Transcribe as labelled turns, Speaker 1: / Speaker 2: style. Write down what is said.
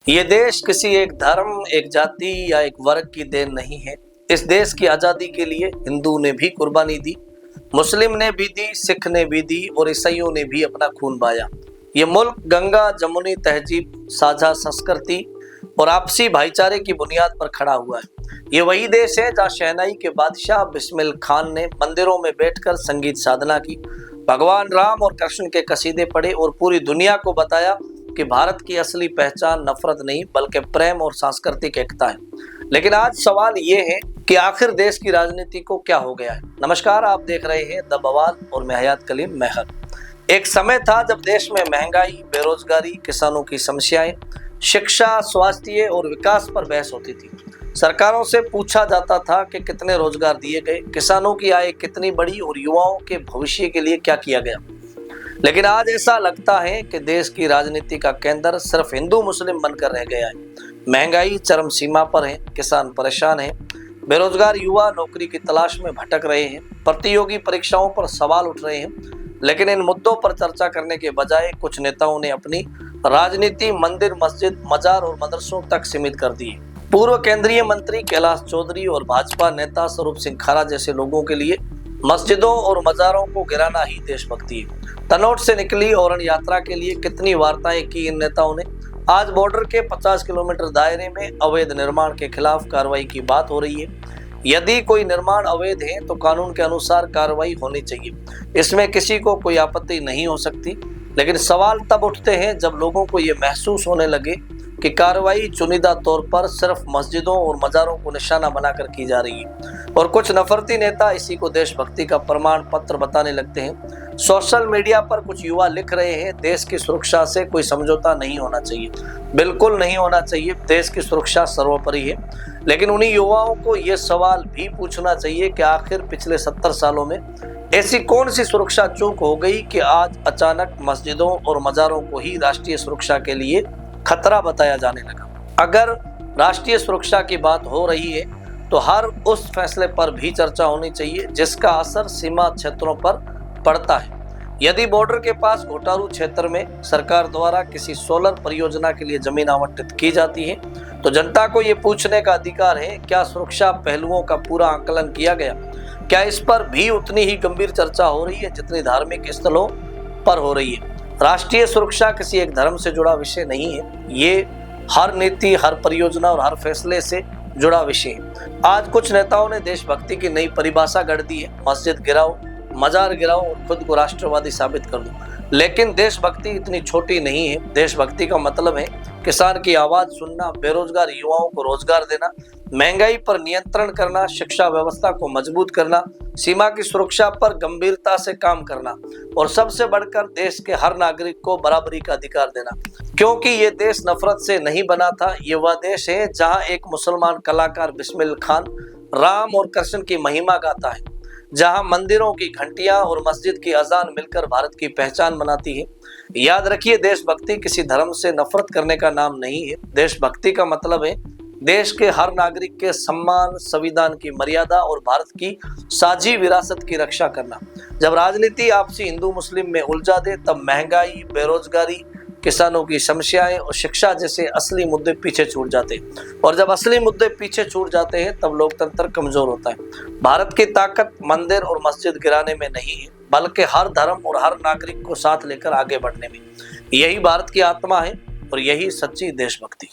Speaker 1: ये देश किसी एक धर्म, एक जाति या एक वर्ग की देन नहीं है। इस देश की आजादी के लिए हिंदू ने भी कुर्बानी दी, मुस्लिम ने भी दी, सिख ने भी दी और ईसाइयों ने भी अपना खून बहाया। ये मुल्क गंगा जमुनी तहजीब, साझा संस्कृति और आपसी भाईचारे की बुनियाद पर खड़ा हुआ है। ये वही देश है जहाँ शहनाई के बादशाह बिस्मिल खान ने मंदिरों में बैठकर संगीत साधना की, भगवान राम और कृष्ण के कसीदे पढ़े और पूरी दुनिया को बताया कि भारत की असली पहचान नफरत नहीं बल्कि प्रेम और सांस्कृतिक एकता है। लेकिन आज सवाल ये है कि आखिर देश की राजनीति को क्या हो गया है। नमस्कार, आप देख रहे हैं द बवाल और मैं हयात कलीम मेहर। एक समय था जब देश में महंगाई, बेरोजगारी, किसानों की समस्याएं, शिक्षा, स्वास्थ्य और विकास पर बहस होती थी। सरकारों से पूछा जाता था कि कितने रोजगार दिए गए, किसानों की आय कितनी बढ़ी और युवाओं के भविष्य के लिए क्या किया गया। लेकिन आज ऐसा लगता है कि देश की राजनीति का केंद्र सिर्फ हिंदू मुस्लिम बनकर रह गया है। महंगाई चरम सीमा पर है, किसान परेशान है, बेरोजगार युवा नौकरी की तलाश में भटक रहे हैं, प्रतियोगी परीक्षाओं पर सवाल उठ रहे हैं। लेकिन इन मुद्दों पर चर्चा करने के बजाय कुछ नेताओं ने अपनी राजनीति मंदिर, मस्जिद, मजार और मदरसों तक सीमित कर दी है। पूर्व केंद्रीय मंत्री कैलाश चौधरी और भाजपा नेता स्वरूप सिंह खारा जैसे लोगों के लिए मस्जिदों और मजारों को गिराना ही देशभक्ति है। तनोट से निकली औरण यात्रा के लिए कितनी वार्ताएं की इन नेताओं ने। आज बॉर्डर के 50 किलोमीटर दायरे में अवैध निर्माण के खिलाफ कार्रवाई की बात हो रही है। यदि कोई निर्माण अवैध है तो कानून के अनुसार कार्रवाई होनी चाहिए, इसमें किसी को कोई आपत्ति नहीं हो सकती। लेकिन सवाल तब उठते हैं जब लोगों को ये महसूस होने लगे कि कार्रवाई चुनिंदा तौर पर सिर्फ मस्जिदों और मजारों को निशाना बनाकर की जा रही है और कुछ नफरती नेता इसी को देशभक्ति का प्रमाण पत्र बताने लगते हैं। सोशल मीडिया पर कुछ युवा लिख रहे हैं, देश की सुरक्षा से कोई समझौता नहीं होना चाहिए। बिल्कुल नहीं होना चाहिए, देश की सुरक्षा सर्वोपरि है। लेकिन उन्हीं युवाओं को ये सवाल भी पूछना चाहिए कि आखिर पिछले 70 सालों में ऐसी कौन सी सुरक्षा चूक हो गई कि आज अचानक मस्जिदों और मजारों को ही राष्ट्रीय सुरक्षा के लिए खतरा बताया जाने लगा। अगर राष्ट्रीय सुरक्षा की बात हो रही है तो हर उस फैसले पर भी चर्चा होनी चाहिए जिसका असर सीमा क्षेत्रों पर पड़ता है। यदि बॉर्डर के पास घोटालू क्षेत्र में सरकार द्वारा किसी सोलर परियोजना के लिए जमीन आवंटित की जाती है तो जनता को ये पूछने का अधिकार है, क्या सुरक्षा पहलुओं का पूरा आकलन किया गया? क्या इस पर भी उतनी ही गंभीर चर्चा हो रही है जितनी धार्मिक स्थलों पर हो रही है? राष्ट्रीय सुरक्षा किसी एक धर्म से जुड़ा विषय नहीं है, ये हर नीति, हर परियोजना और हर फैसले से जुड़ा विषय है। आज कुछ नेताओं ने देशभक्ति की नई परिभाषा गढ़ दी है, मस्जिद गिराओ, मजार गिराओ और खुद को राष्ट्रवादी साबित कर दो। लेकिन देशभक्ति इतनी छोटी नहीं है। देशभक्ति का मतलब है किसान की आवाज सुनना, बेरोजगार युवाओं को रोजगार देना, महंगाई पर नियंत्रण करना, शिक्षा व्यवस्था को मजबूत करना, सीमा की सुरक्षा पर गंभीरता से काम करना और सबसे बढ़कर देश के हर नागरिक को बराबरी का अधिकार देना। क्योंकि ये देश नफरत से नहीं बना था। ये वह देश है जहाँ एक मुसलमान कलाकार बिस्मिल खान राम और कृष्ण की महिमा गाता है, जहां मंदिरों की घंटियां और मस्जिद की अजान मिलकर भारत की पहचान बनाती है। याद रखिए, देशभक्ति किसी धर्म से नफरत करने का नाम नहीं है। देशभक्ति का मतलब है देश के हर नागरिक के सम्मान, संविधान की मर्यादा और भारत की साझी विरासत की रक्षा करना। जब राजनीति आपसी हिंदू मुस्लिम में उलझा दे तब महंगाई, बेरोजगारी, किसानों की समस्याएं और शिक्षा जैसे असली मुद्दे पीछे छूट जाते हैं। और जब असली मुद्दे पीछे छूट जाते हैं तब लोकतंत्र कमजोर होता है। भारत की ताकत मंदिर और मस्जिद गिराने में नहीं है बल्कि हर धर्म और हर नागरिक को साथ लेकर आगे बढ़ने में। यही भारत की आत्मा है और यही सच्ची देशभक्ति।